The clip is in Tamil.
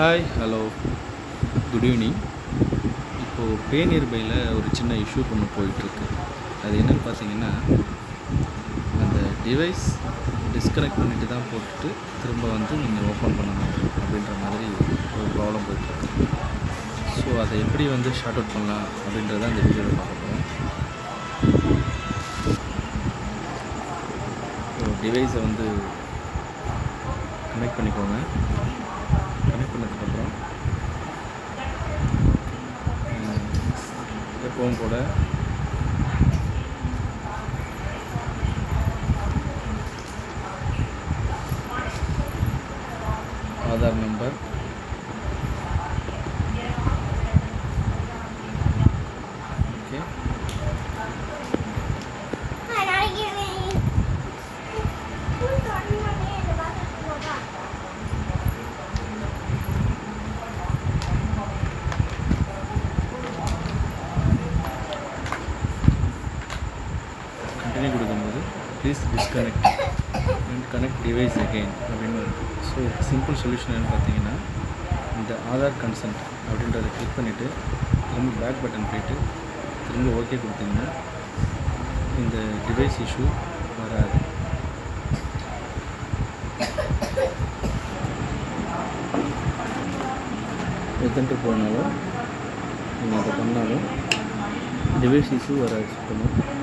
Hi hello good evening. இப்போது பே நியர்பையில் ஒரு சின்ன இஷ்யூ ஒன்று போயிட்டுருக்கு. அது என்னென்னு பார்த்தீங்கன்னா, அந்த டிவைஸ் டிஸ்கனெக்ட் பண்ணிவிட்டு தான் போட்டுட்டு திரும்ப வந்து நீங்கள் ஓப்பன் பண்ணணும் அப்படின்ற மாதிரி ஒரு ப்ராப்ளம் போயிட்டுருக்கு. ஸோ அதை எப்படி வந்து ஷார்ட் அவுட் பண்ணலாம் அப்படின்றத அந்த வீடியோவில் பார்க்க போகிறோம். ஸோ டிவைஸை வந்து கனெக்ட் பண்ணிக்கோங்க. கனெக்ட் பண்ணதுக்கப்புறம் எப்பவும் கூட ஆதார் நம்பர், ஓகே, கண்டினியூ கொடுக்கும்போது please disconnect and connect device again அப்படின்னு இருக்குது. ஸோ சிம்பிள் சொல்யூஷன் என்னென்னு பார்த்தீங்கன்னா, இந்த ஆதார் கன்சென்ட் அப்படின்றத கிளிக் பண்ணிவிட்டு திரும்ப பேக் பட்டன் போய்ட்டு திரும்ப ஓகே கொடுத்தீங்கன்னா இந்த டிவைஸ் இஷ்யூ வராது. எத்தனை போனாலும் நீங்கள் அதை பண்ணாலும் டிவைஸ் இஷ்யூ வராது சுத்தமாக.